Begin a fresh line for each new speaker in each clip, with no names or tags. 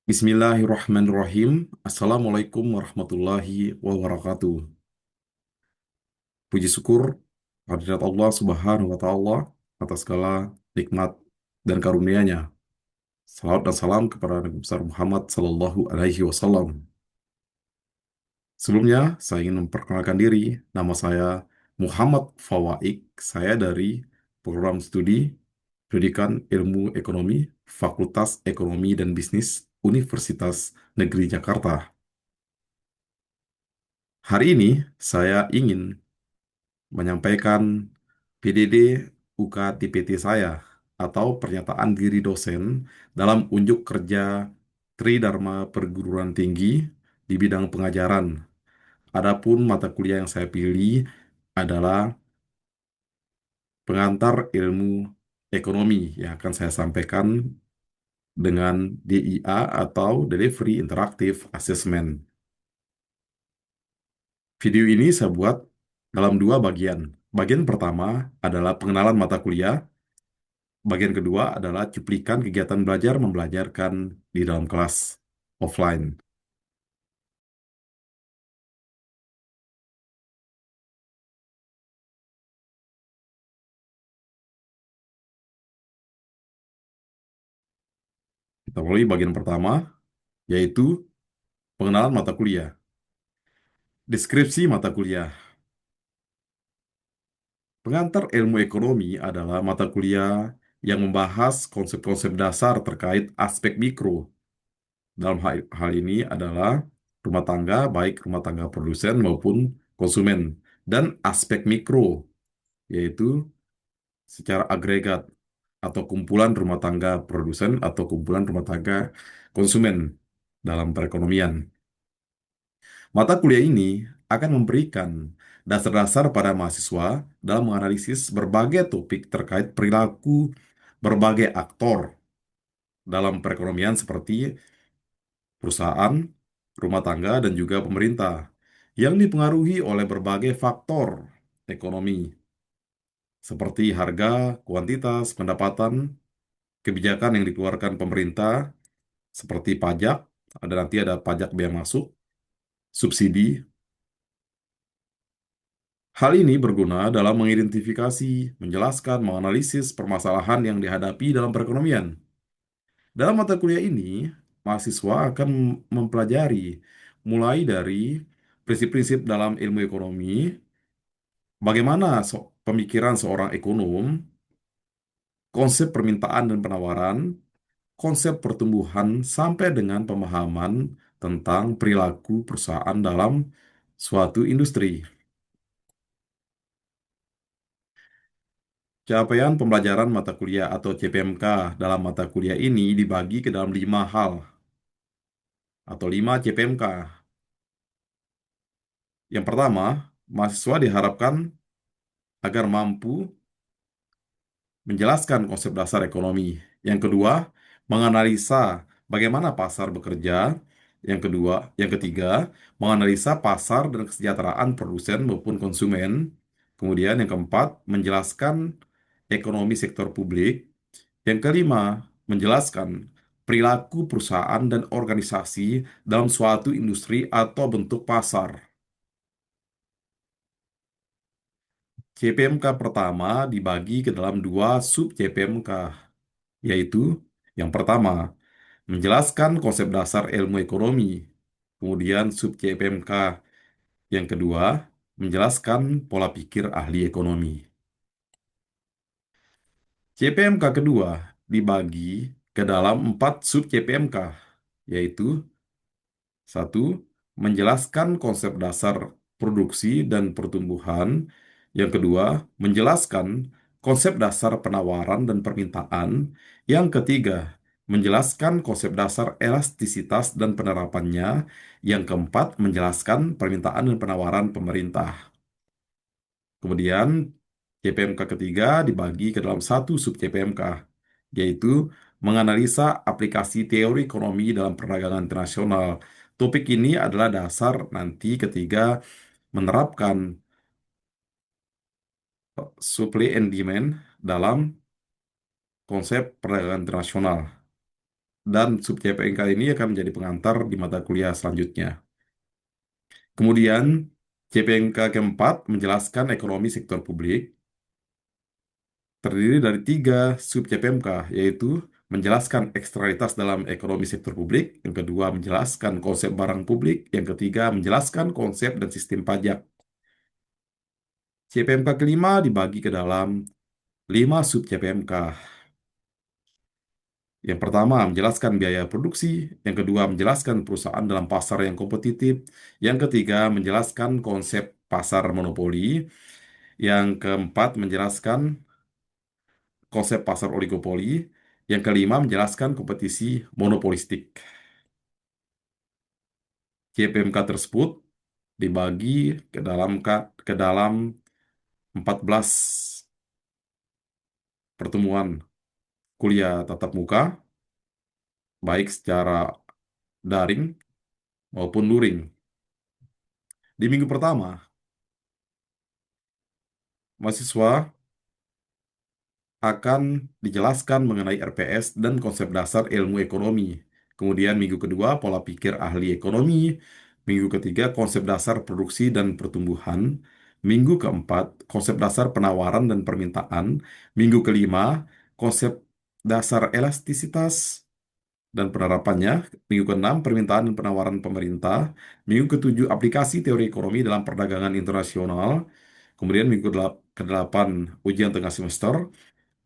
Bismillahirrahmanirrahim. Assalamualaikum warahmatullahi wabarakatuh. Puji syukur hadirat Allah Subhanahu wa Ta'ala atas segala nikmat dan karunia-Nya. Salawat dan salam kepada Nabi besar Muhammad Sallallahu Alaihi Wasallam. Sebelumnya, saya ingin memperkenalkan diri. Nama saya Muhammad Fawaik. Saya dari program studi Pendidikan Ilmu Ekonomi, Fakultas Ekonomi dan Bisnis, Universitas Negeri Jakarta. Hari ini saya ingin menyampaikan PDD UKTPT saya atau pernyataan diri dosen dalam unjuk kerja Tridharma Perguruan Tinggi di bidang pengajaran. Adapun mata kuliah yang saya pilih adalah pengantar ilmu ekonomi yang akan saya sampaikan dengan DIA atau Delivery Interactive Assessment. Video ini saya buat dalam dua bagian. Bagian pertama adalah pengenalan mata kuliah. Bagian kedua adalah cuplikan kegiatan belajar membelajarkan di dalam kelas offline. Kita mulai bagian pertama, yaitu pengenalan mata kuliah. Deskripsi mata kuliah. Pengantar ilmu ekonomi adalah mata kuliah yang membahas konsep-konsep dasar terkait aspek mikro. Dalam hal ini adalah rumah tangga, baik rumah tangga produsen maupun konsumen, dan aspek mikro, yaitu secara agregat atau kumpulan rumah tangga produsen atau kumpulan rumah tangga konsumen dalam perekonomian. Mata kuliah ini akan memberikan dasar-dasar pada mahasiswa dalam menganalisis berbagai topik terkait perilaku berbagai aktor dalam perekonomian seperti perusahaan, rumah tangga, dan juga pemerintah yang dipengaruhi oleh berbagai faktor ekonomi seperti harga, kuantitas, pendapatan, kebijakan yang dikeluarkan pemerintah seperti pajak, nanti ada pajak bea masuk, subsidi. Hal ini berguna dalam mengidentifikasi, menjelaskan, menganalisis permasalahan yang dihadapi dalam perekonomian. Dalam mata kuliah ini, mahasiswa akan mempelajari mulai dari prinsip-prinsip dalam ilmu ekonomi, bagaimana pemikiran seorang ekonom, konsep permintaan dan penawaran, konsep pertumbuhan sampai dengan pemahaman tentang perilaku perusahaan dalam suatu industri. Capaian pembelajaran mata kuliah atau CPMK dalam mata kuliah ini dibagi ke dalam 5 hal atau 5 CPMK. Yang pertama, mahasiswa diharapkan agar mampu menjelaskan konsep dasar ekonomi. Yang kedua, menganalisa bagaimana pasar bekerja. Yang ketiga, menganalisa pasar dan kesejahteraan produsen maupun konsumen. Kemudian yang keempat, menjelaskan ekonomi sektor publik. Yang kelima, menjelaskan perilaku perusahaan dan organisasi dalam suatu industri atau bentuk pasar. CPMK pertama dibagi ke dalam 2 sub CPMK, yaitu yang pertama, menjelaskan konsep dasar ilmu ekonomi. Kemudian sub CPMK yang kedua, menjelaskan pola pikir ahli ekonomi. CPMK kedua dibagi ke dalam 4 sub CPMK, yaitu satu, menjelaskan konsep dasar produksi dan pertumbuhan. Yang kedua, menjelaskan konsep dasar penawaran dan permintaan. Yang ketiga, menjelaskan konsep dasar elastisitas dan penerapannya. Yang keempat, menjelaskan permintaan dan penawaran pemerintah. Kemudian, CPMK ketiga dibagi ke dalam satu sub CPMK, yaitu menganalisa aplikasi teori ekonomi dalam perdagangan internasional. Topik ini adalah dasar nanti ketika menerapkan supply and demand dalam konsep perdagangan internasional. dan sub CPNK ini akan menjadi pengantar di mata kuliah selanjutnya. Kemudian, CPNK keempat menjelaskan ekonomi sektor publik, terdiri dari tiga sub CPMK, yaitu menjelaskan eksternalitas dalam ekonomi sektor publik, yang kedua menjelaskan konsep barang publik, yang ketiga menjelaskan konsep dan sistem pajak. CPMK kelima dibagi ke dalam 5 sub CPMK. Yang pertama, menjelaskan biaya produksi. Yang kedua, menjelaskan perusahaan dalam pasar yang kompetitif. Yang ketiga, menjelaskan konsep pasar monopoli. Yang keempat, menjelaskan konsep pasar oligopoli. Yang kelima, menjelaskan kompetisi monopolistik. JPMK tersebut dibagi ke dalam 14 pertemuan kuliah tatap muka, baik secara daring maupun luring. Di minggu pertama, mahasiswa akan dijelaskan mengenai RPS dan konsep dasar ilmu ekonomi. Kemudian minggu kedua, pola pikir ahli ekonomi. Minggu ketiga, konsep dasar produksi dan pertumbuhan. Minggu keempat, konsep dasar penawaran dan permintaan. Minggu kelima, konsep dasar elastisitas dan penerapannya. Minggu keenam, permintaan dan penawaran pemerintah. Minggu ketujuh, aplikasi teori ekonomi dalam perdagangan internasional. Kemudian minggu ke-8, ujian tengah semester.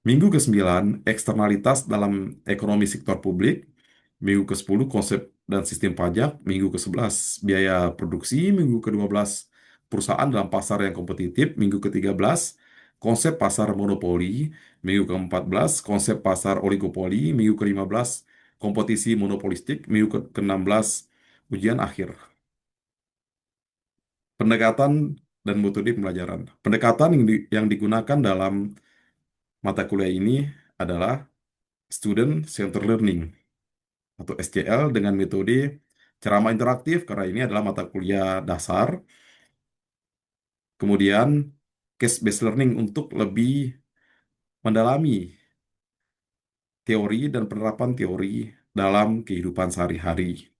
Minggu ke-9, eksternalitas dalam ekonomi sektor publik. Minggu ke-10, konsep dan sistem pajak. Minggu ke-11, biaya produksi. Minggu ke-12, perusahaan dalam pasar yang kompetitif. Minggu ke-13, konsep pasar monopoli. Minggu ke-14, konsep pasar oligopoli. Minggu ke-15, kompetisi monopolistik. Minggu ke-16, ujian akhir. Pendekatan dan metode pembelajaran. Pendekatan yang digunakan dalam mata kuliah ini adalah Student Centered Learning atau SCL dengan metode ceramah interaktif karena ini adalah mata kuliah dasar. Kemudian case-based learning untuk lebih mendalami teori dan penerapan teori dalam kehidupan sehari-hari.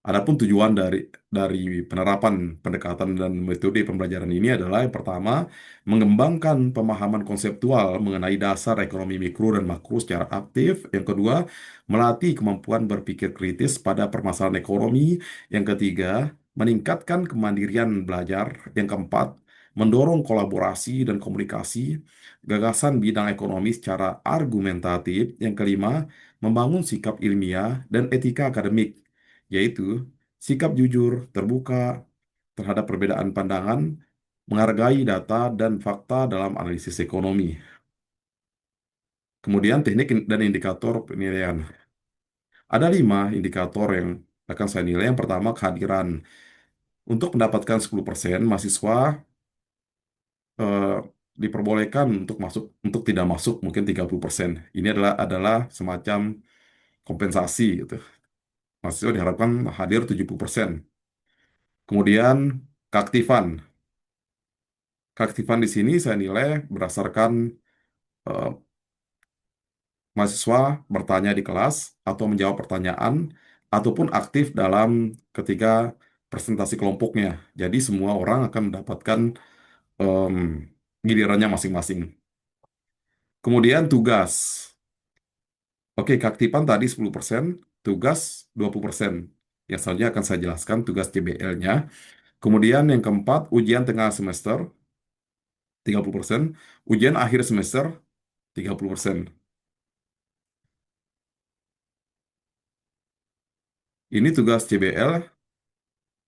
Adapun tujuan dari penerapan pendekatan dan metode pembelajaran ini adalah yang pertama, mengembangkan pemahaman konseptual mengenai dasar ekonomi mikro dan makro secara aktif. Yang kedua, melatih kemampuan berpikir kritis pada permasalahan ekonomi. Yang ketiga, meningkatkan kemandirian belajar. Yang keempat, mendorong kolaborasi dan komunikasi gagasan bidang ekonomi secara argumentatif. Yang kelima, membangun sikap ilmiah dan etika akademik, yaitu sikap jujur, terbuka terhadap perbedaan pandangan, menghargai data dan fakta dalam analisis ekonomi. Kemudian teknik dan indikator penilaian. Ada 5 indikator yang akan saya nilai. Yang pertama, kehadiran. Untuk mendapatkan 10%, mahasiswa eh, diperbolehkan untuk tidak masuk mungkin 30%. Ini adalah semacam kompensasi gitu. Mahasiswa diharapkan hadir 70%. Kemudian keaktifan. Keaktifan di sini saya nilai berdasarkan eh, mahasiswa bertanya di kelas atau menjawab pertanyaan ataupun aktif dalam ketika presentasi kelompoknya. Jadi semua orang akan mendapatkan em, gilirannya masing-masing. Kemudian tugas. Oke, keaktifan tadi 10%, tugas 20%. Yang selanjutnya akan saya jelaskan tugas CBL-nya. Kemudian yang keempat, ujian tengah semester 30%, ujian akhir semester 30%. Ini tugas CBL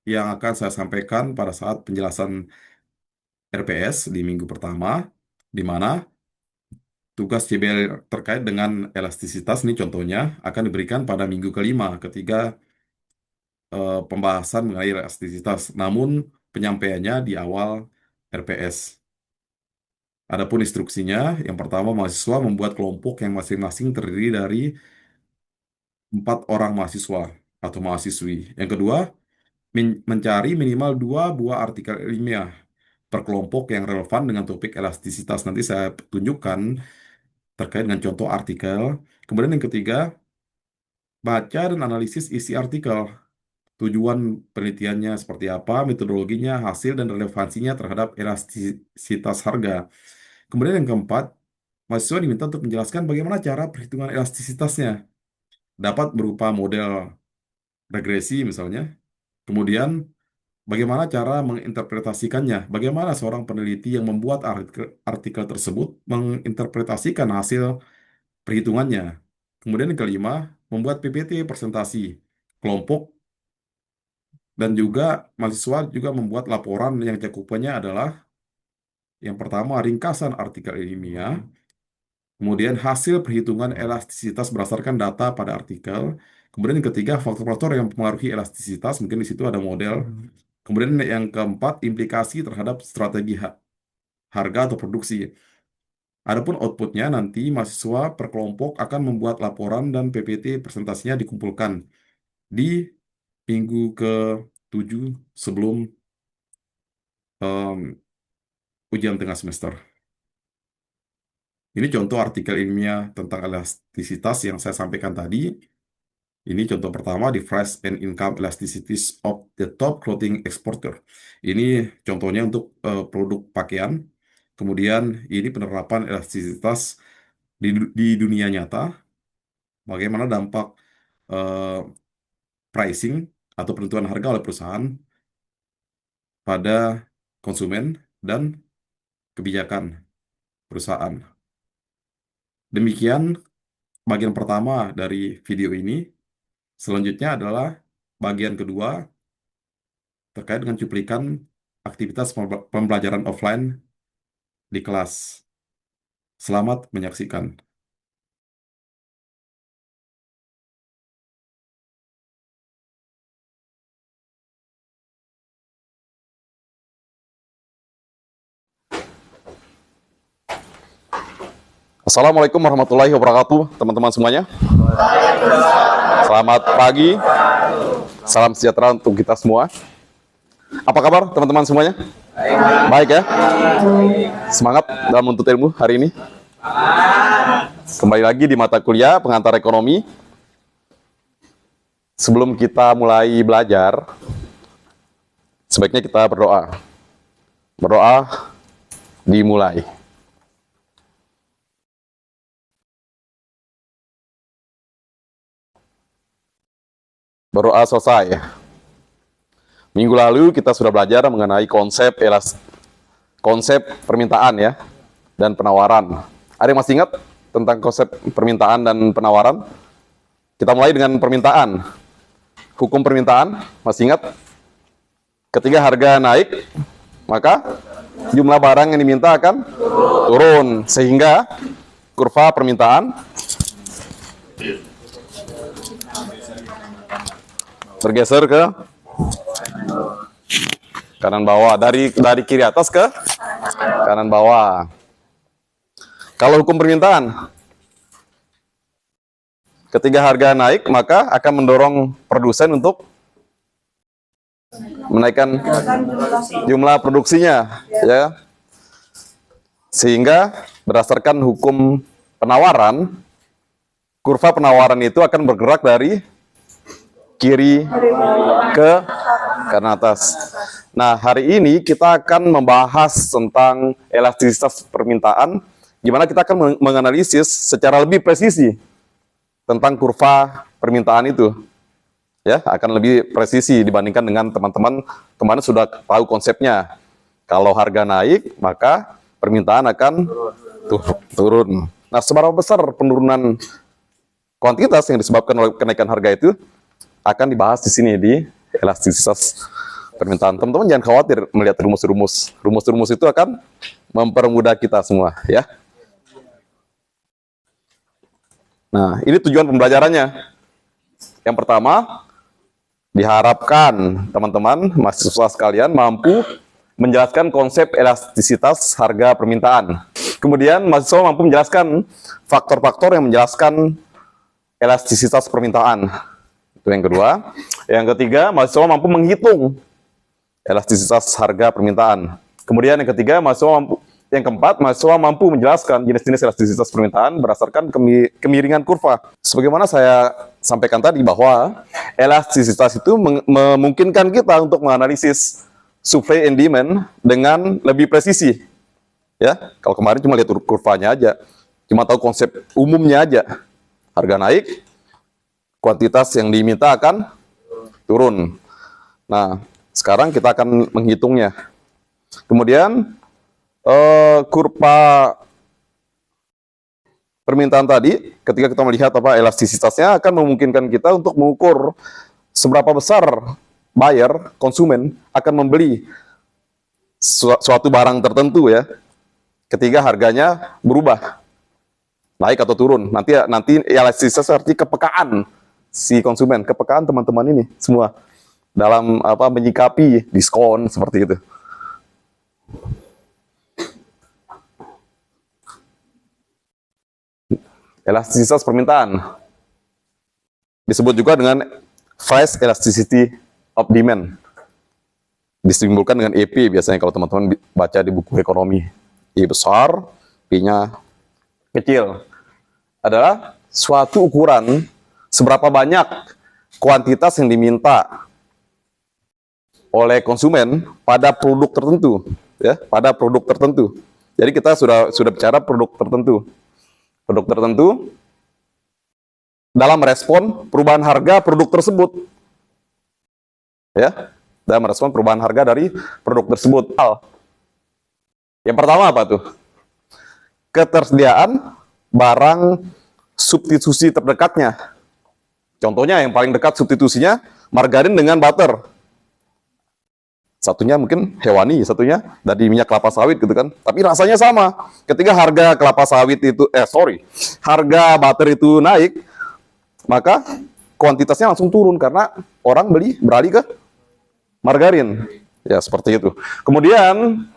yang akan saya sampaikan pada saat penjelasan RPS di minggu pertama, di mana tugas CBL terkait dengan elastisitas ini contohnya akan diberikan pada minggu kelima ketika pembahasan mengenai elastisitas, namun penyampaiannya di awal RPS. Adapun instruksinya, yang pertama mahasiswa membuat kelompok yang masing-masing terdiri dari 4 orang mahasiswa atau mahasiswi. Yang kedua, mencari minimal 2 buah artikel ilmiah per kelompok yang relevan dengan topik elastisitas. Nanti saya tunjukkan terkait dengan contoh artikel. Kemudian yang ketiga, baca dan analisis isi artikel, tujuan penelitiannya seperti apa, metodologinya, hasil dan relevansinya terhadap elastisitas harga. Kemudian yang keempat, mahasiswa diminta untuk menjelaskan bagaimana cara perhitungan elastisitasnya. Dapat berupa model regresi misalnya. Kemudian bagaimana cara menginterpretasikannya? Bagaimana seorang peneliti yang membuat artikel tersebut menginterpretasikan hasil perhitungannya? Kemudian yang kelima, membuat PPT presentasi kelompok dan juga mahasiswa juga membuat laporan yang cakupannya adalah yang pertama ringkasan artikel ilmiah, kemudian hasil perhitungan elastisitas berdasarkan data pada artikel, kemudian yang ketiga faktor-faktor yang mempengaruhi elastisitas, mungkin di situ ada model. Kemudian yang keempat, implikasi terhadap strategi harga atau produksi. Adapun outputnya nanti mahasiswa per kelompok akan membuat laporan dan PPT presentasinya dikumpulkan di minggu ke-7 sebelum em, ujian tengah semester. Ini contoh artikel ilmiah tentang elastisitas yang saya sampaikan tadi. Ini contoh pertama di Price and Income Elasticities of the Top Clothing Exporter. Ini contohnya untuk produk pakaian. Kemudian ini penerapan elastisitas di dunia nyata. Bagaimana dampak eh, pricing atau penentuan harga oleh perusahaan pada konsumen dan kebijakan perusahaan. Demikian bagian pertama dari video ini. Selanjutnya adalah bagian kedua terkait dengan cuplikan aktivitas pembelajaran offline di kelas. Selamat menyaksikan.
Assalamualaikum warahmatullahi wabarakatuh, teman-teman semuanya. Selamat pagi, salam sejahtera untuk kita semua. Apa kabar teman-teman semuanya? Baik ya? Semangat dalam menuntut ilmu hari ini. Kembali lagi di mata kuliah pengantar ekonomi. Sebelum kita mulai belajar, sebaiknya kita berdoa. Berdoa dimulai. Berdoa selesai. Minggu lalu kita sudah belajar mengenai konsep permintaan ya dan penawaran. Ada yang masih ingat tentang konsep permintaan dan penawaran? Kita mulai dengan permintaan. Hukum permintaan, masih ingat? Ketika harga naik, maka jumlah barang yang diminta akan turun sehingga kurva permintaan bergeser ke kanan bawah, dari kiri atas ke kanan bawah. Kalau hukum permintaan, ketika harga naik maka akan mendorong produsen untuk menaikkan jumlah produksinya, ya. Sehingga berdasarkan hukum penawaran, kurva penawaran itu akan bergerak dari kiri ke kanan atas. Nah, hari ini kita akan membahas tentang elastisitas permintaan, gimana kita akan menganalisis secara lebih presisi tentang kurva permintaan itu. Ya, akan lebih presisi dibandingkan dengan teman-teman kemarin sudah tahu konsepnya. Kalau harga naik, maka permintaan akan turun. Nah, seberapa besar penurunan kuantitas yang disebabkan oleh kenaikan harga itu akan dibahas di sini di elastisitas permintaan. Teman-teman jangan khawatir melihat rumus-rumus. Rumus-rumus itu akan mempermudah kita semua, ya. Nah, ini tujuan pembelajarannya. Yang pertama, diharapkan teman-teman mahasiswa sekalian mampu menjelaskan konsep elastisitas harga permintaan. Kemudian mahasiswa mampu menjelaskan faktor-faktor yang menjelaskan elastisitas permintaan. Itu yang kedua. Yang ketiga, mahasiswa mampu menghitung elastisitas harga permintaan. Kemudian yang ketiga, mahasiswa Yang keempat, mahasiswa mampu menjelaskan jenis-jenis elastisitas permintaan berdasarkan kemiringan kurva. Sebagaimana saya sampaikan tadi bahwa elastisitas itu memungkinkan kita untuk menganalisis supply and demand dengan lebih presisi. Ya, kalau kemarin cuma lihat kurvanya aja, cuma tahu konsep umumnya aja. Harga naik, kuantitas yang diminta akan turun. Nah, sekarang kita akan menghitungnya. Kemudian kurva permintaan tadi, ketika kita melihat elastisitasnya akan memungkinkan kita untuk mengukur seberapa besar buyer, konsumen akan membeli suatu barang tertentu ya, ketika harganya berubah, naik atau turun. Nanti elastisitas arti kepekaan si konsumen, kepekaan teman-teman ini semua dalam menyikapi diskon seperti itu. Elastisitas permintaan disebut juga dengan price elasticity of demand. Disimpulkan dengan EP biasanya kalau teman-teman baca di buku ekonomi. E besar, P-nya kecil. Adalah suatu ukuran seberapa banyak kuantitas yang diminta oleh konsumen pada produk tertentu, ya, pada produk tertentu. Jadi kita sudah bicara produk tertentu. Produk tertentu dalam respon perubahan harga produk tersebut. Ya, dalam respon perubahan harga dari produk tersebut. Yang pertama apa tuh? Ketersediaan barang substitusi terdekatnya. Contohnya yang paling dekat substitusinya margarin dengan butter. Satunya mungkin hewani, satunya dari minyak kelapa sawit gitu kan. Tapi rasanya sama. Ketika harga kelapa sawit itu, harga butter itu naik, maka kuantitasnya langsung turun karena orang beralih ke margarin. Ya, seperti itu. Kemudian,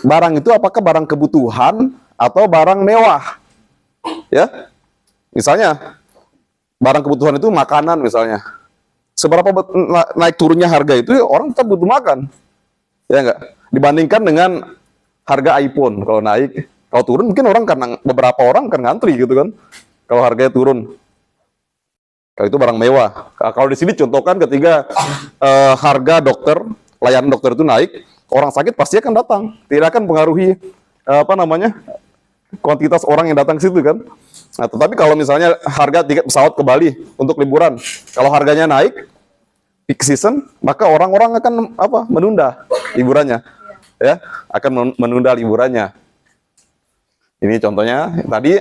barang itu apakah barang kebutuhan atau barang mewah? Ya, misalnya, barang kebutuhan itu makanan misalnya. Seberapa naik turunnya harga itu orang tetap butuh makan, ya enggak? Dibandingkan dengan harga iPhone, kalau naik, kalau turun mungkin beberapa orang kan ngantri gitu kan, kalau harganya turun. Kalau itu barang mewah. Kalau di sini contohkan ketika harga layanan dokter itu naik, orang sakit pasti akan datang, tidak akan mempengaruhi kuantitas orang yang datang ke situ kan. Nah, tetapi kalau misalnya harga tiket pesawat ke Bali untuk liburan, kalau harganya naik peak season, maka orang-orang akan menunda liburannya, ya, akan menunda liburannya. Ini contohnya. Tadi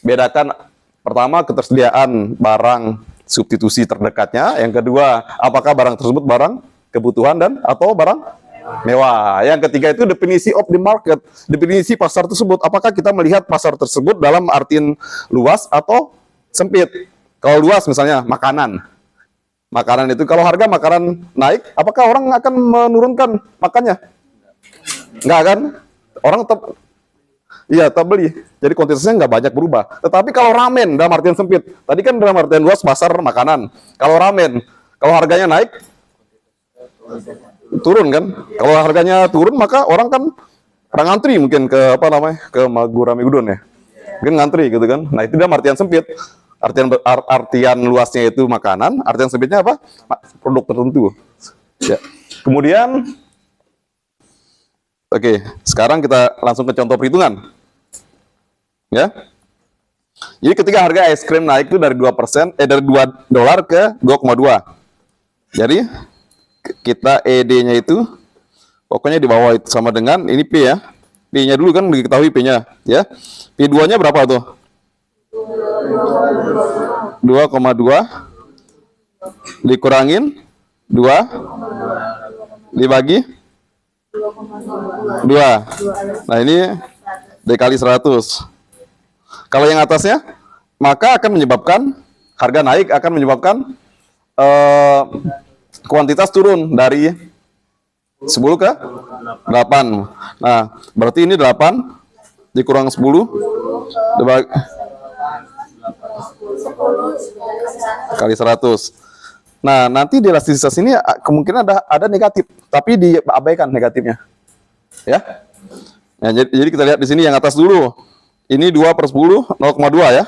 bedakan pertama ketersediaan barang substitusi terdekatnya, yang kedua apakah barang tersebut barang kebutuhan dan atau barang mewah. Yang ketiga itu definisi of the market, definisi pasar tersebut. Apakah kita melihat pasar tersebut dalam artian luas atau sempit? Kalau luas misalnya makanan. Makanan itu kalau harga makanan naik, apakah orang akan menurunkan makannya? Enggak kan? Orang tetap beli. Jadi kuantitasnya nggak banyak berubah. Tetapi kalau ramen dalam artian sempit, tadi kan dalam artian luas pasar makanan. Kalau ramen, kalau harganya naik, turun kan? Kalau harganya turun maka orang kan ngantri mungkin ke ke Magura Migudon ya. Mungkin ngantri gitu kan. Nah, itu dalam artian sempit. Artian luasnya itu makanan, artian sempitnya apa? Produk tertentu. Ya. Kemudian sekarang kita langsung ke contoh perhitungan. Ya. Jadi ketika harga es krim naik itu dari 2%, dari $2 ke 2,2. Jadi kita ED-nya itu pokoknya di bawah itu sama dengan ini P ya. P-nya dulu kan diketahui P-nya ya. P2-nya berapa tuh? 2,2 dikurangin 2 dibagi 2. Nah, ini dikali 100. Kalau yang atasnya maka akan menyebabkan harga naik, akan menyebabkan kuantitas turun dari 10 ke 8. Nah, berarti ini 8 dikurang 10 dibagi kali 100. Nah, nanti di elastisitas ini kemungkinan ada negatif, tapi diabaikan negatifnya. Ya. Nah, jadi kita lihat di sini yang atas dulu. Ini 2 per 10, 0,2 ya?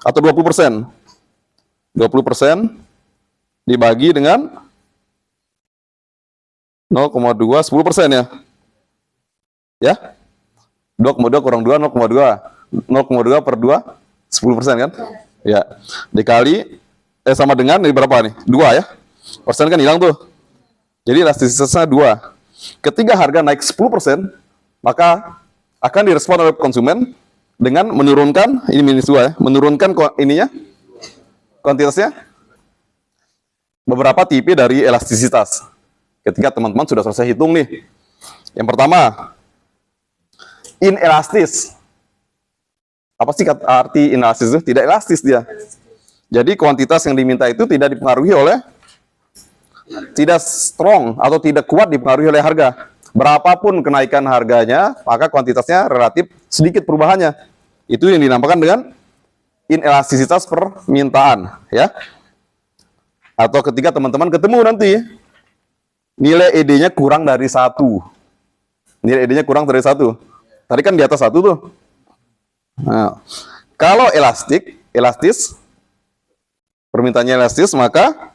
Atau 20%. 20% dibagi dengan 0,2, 10% ya? Ya? 2,2 kurang 2, 0,2. 0,2 per 2, 10% kan? Ya. Dikali, sama dengan ini berapa nih? 2 ya? Persen kan hilang tuh. Jadi elastisitasnya 2. Ketika harga naik 10%, maka akan direspon oleh konsumen dengan menurunkan, ini minus 2 ya, menurunkan ininya, kuantitasnya, beberapa tipe dari elastisitas. Ketika teman-teman sudah selesai hitung nih. Yang pertama, inelastis. Apa sih arti inelastis itu? Tidak elastis dia. Jadi kuantitas yang diminta itu tidak dipengaruhi oleh, tidak strong atau tidak kuat dipengaruhi oleh harga. Berapapun kenaikan harganya, maka kuantitasnya relatif sedikit perubahannya. Itu yang dinamakan dengan inelastisitas permintaan, ya. Atau ketika teman-teman ketemu nanti nilai ED-nya kurang dari 1. Nilai ED-nya kurang dari 1. Tadi kan di atas 1 tuh. Nah, kalau elastis, permintaannya elastis, maka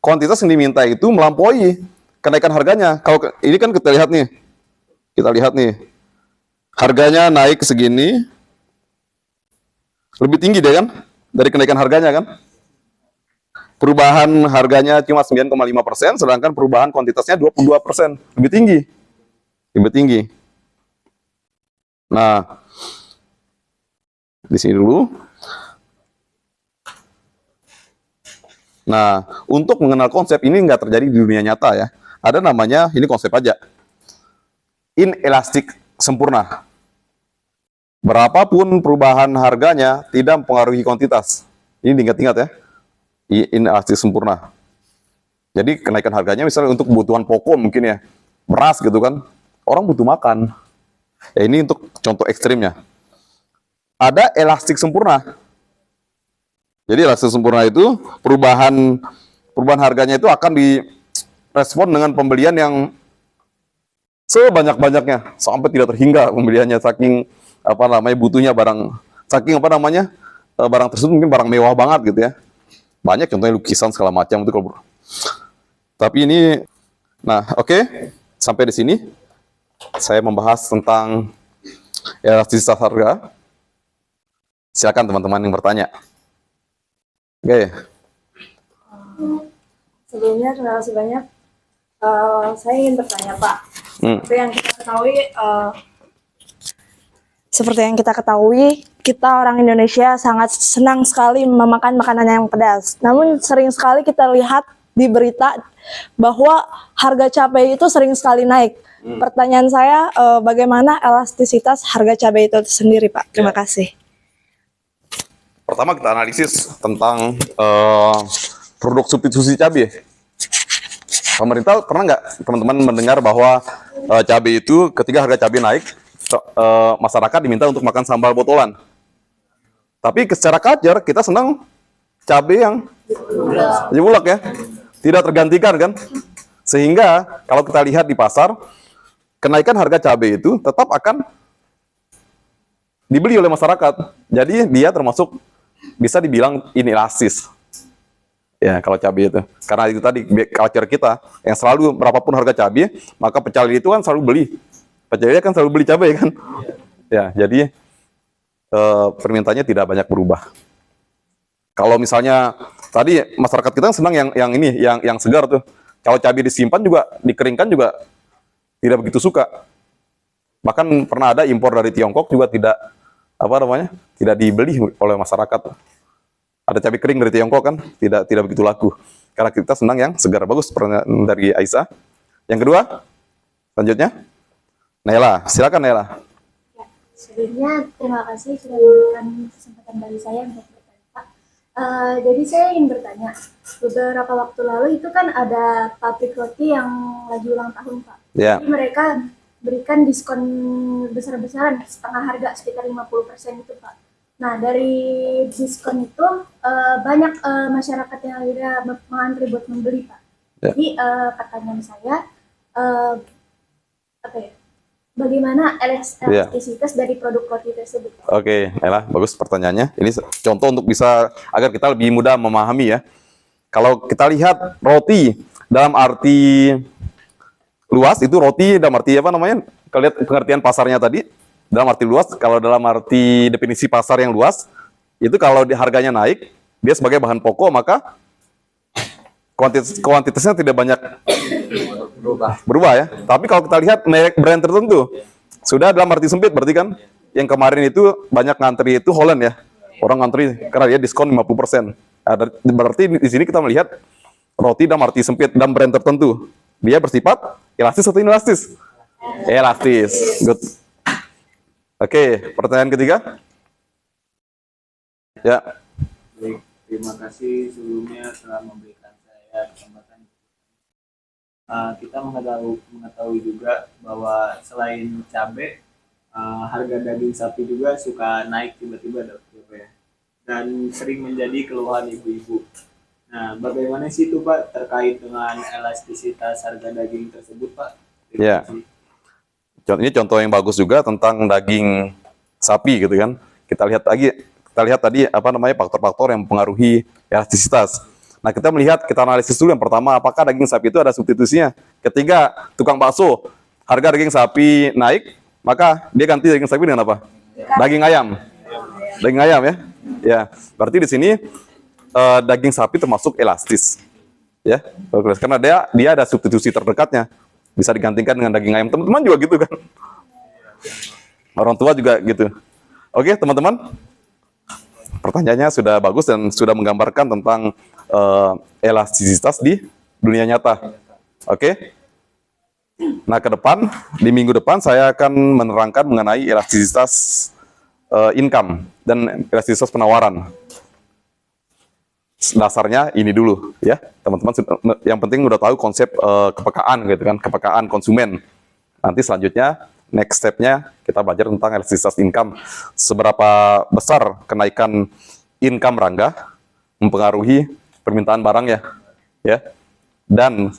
kuantitas yang diminta itu melampaui kenaikan harganya. Kalau ini kan kita lihat nih, harganya naik segini, lebih tinggi deh kan dari kenaikan harganya kan. Perubahan harganya cuma 9,5%, sedangkan perubahan kuantitasnya 22%, lebih tinggi. Nah, di sini dulu. Nah, untuk mengenal konsep ini nggak terjadi di dunia nyata ya. Ada namanya, ini konsep aja, inelastik sempurna. Berapapun perubahan harganya tidak mempengaruhi kuantitas. Ini diingat-ingat ya. Inelastik sempurna. Jadi kenaikan harganya misalnya untuk kebutuhan pokok mungkin ya, beras gitu kan. Orang butuh makan. Ya ini untuk contoh ekstrimnya. Ada elastik sempurna. Jadi elastik sempurna itu perubahan harganya itu akan direspon dengan pembelian yang sebanyak-banyaknya sampai tidak terhingga pembeliannya, saking butuhnya barang, saking barang tersebut mungkin barang mewah banget gitu ya. Banyak contohnya lukisan segala macam itu kalau. Tapi ini, nah oke. Sampai di sini saya membahas tentang elastisitas harga. Silakan teman-teman yang bertanya. Oke.
Sebelumnya terima kasih banyak. Saya ingin bertanya Pak. Seperti yang kita ketahui, kita orang Indonesia sangat senang sekali memakan makanan yang pedas. Namun sering sekali kita lihat di berita bahwa harga cabai itu sering sekali naik. Pertanyaan saya, bagaimana elastisitas harga cabai itu sendiri Pak? Terima kasih.
Pertama kita analisis tentang produk substitusi cabai. Pemerintah pernah nggak teman-teman mendengar bahwa cabai itu ketika harga cabai naik, masyarakat diminta untuk makan sambal botolan. Tapi secara culture kita senang cabai yang bulak ya, tidak tergantikan kan. Sehingga kalau kita lihat di pasar, kenaikan harga cabai itu tetap akan dibeli oleh masyarakat. Jadi dia termasuk bisa dibilang inelastis. Ya, kalau cabai itu. Karena itu tadi culture kita yang selalu berapapun harga cabai, maka pecali itu kan selalu beli. Pecali kan selalu beli cabai kan. Ya, jadi permintaannya tidak banyak berubah. Kalau misalnya tadi masyarakat kita senang yang segar tuh. Kalau cabai disimpan juga, dikeringkan juga tidak begitu suka. Bahkan pernah ada impor dari Tiongkok juga tidak dibeli oleh masyarakat. Ada cabai kering dari Tiongkok kan tidak begitu laku. Karena kita senang yang segar. Bagus pertanyaan dari Aisyah. Yang kedua, selanjutnya, Nela. Silakan Nela.
Ya, sebelumnya terima kasih sudah memberikan kesempatan bagi saya untuk bertanya Pak. Jadi saya ingin bertanya, beberapa waktu lalu itu kan ada pabrik roti yang lagi ulang tahun Pak.
Ya.
Jadi mereka berikan diskon besar-besaran setengah harga sekitar 50% itu Pak. Nah dari diskon itu banyak masyarakat yang akhirnya mengantri buat membeli Pak. Ya. Jadi pertanyaan saya bagaimana
Iya.
elastisitas dari produk roti tersebut?
Oke, Ella, bagus pertanyaannya. Ini contoh untuk bisa agar kita lebih mudah memahami ya. Kalau kita lihat roti dalam arti luas, itu roti dalam arti apa namanya? Kalau lihat pengertian pasarnya tadi, dalam arti luas, kalau dalam arti definisi pasar yang luas, itu kalau harganya naik, dia sebagai bahan pokok, maka kuantitasnya tidak banyak berubah ya. Tapi kalau kita lihat merek brand tertentu, sudah dalam arti sempit, berarti kan yang kemarin itu banyak ngantri itu Holland ya. Orang ngantri karena dia diskon 50%. Nah, berarti di sini kita melihat roti dalam arti sempit dan brand tertentu. Dia bersifat elastis atau inelastis? Elastis. Good. Oke, pertanyaan ketiga. Ya.
Baik, terima kasih sebelumnya telah memberikan saya kesempatan. Kita mengetahui juga bahwa selain cabai, harga daging sapi juga suka naik tiba-tiba, Dok, ya. Dan sering menjadi keluhan ibu-ibu. Nah, bagaimana sih itu, Pak, terkait dengan elastisitas harga daging tersebut, Pak?
Ya. Ini contoh yang bagus juga tentang daging sapi gitu kan. Kita lihat tadi apa namanya faktor-faktor yang mempengaruhi elastisitas. Nah, kita analisis dulu yang pertama, apakah daging sapi itu ada substitusinya? Ketiga, tukang bakso, harga daging sapi naik, maka dia ganti daging sapi dengan apa? Daging ayam. Daging ayam ya. Ya, berarti di sini daging sapi termasuk elastis. Ya, karena dia ada substitusi terdekatnya. Bisa digantikan dengan daging ayam. Teman-teman juga gitu kan. Orang tua juga gitu. Oke, teman-teman. Pertanyaannya sudah bagus dan sudah menggambarkan tentang elastisitas di dunia nyata. Oke. Nah, ke depan, di minggu depan saya akan menerangkan mengenai elastisitas income dan elastisitas penawaran. Dasarnya ini dulu ya, teman-teman. Yang penting udah tahu konsep kepekaan gitu kan, kepekaan konsumen. Nanti selanjutnya next step-nya kita belajar tentang elastisitas income. Seberapa besar kenaikan income Rangga mempengaruhi permintaan barang ya. Dan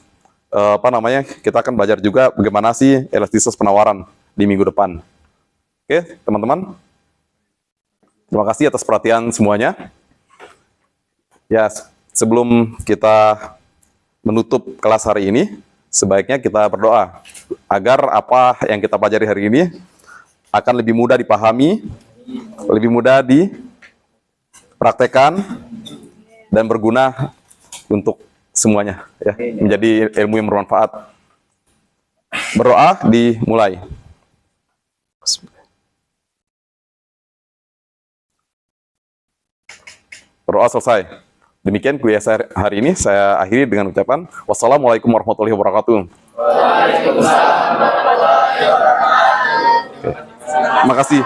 kita akan belajar juga bagaimana sih elastisitas penawaran di minggu depan. Oke, teman-teman. Terima kasih atas perhatian semuanya. Ya, sebelum kita menutup kelas hari ini, sebaiknya kita berdoa agar apa yang kita pelajari hari ini akan lebih mudah dipahami, lebih mudah dipraktekkan, dan berguna untuk semuanya, ya, menjadi ilmu yang bermanfaat. Berdoa dimulai. Berdoa selesai. Demikian kuliah hari ini saya akhiri dengan ucapan wassalamualaikum warahmatullahi wabarakatuh. Waalaikumsalam warahmatullahi wabarakatuh. Terima kasih.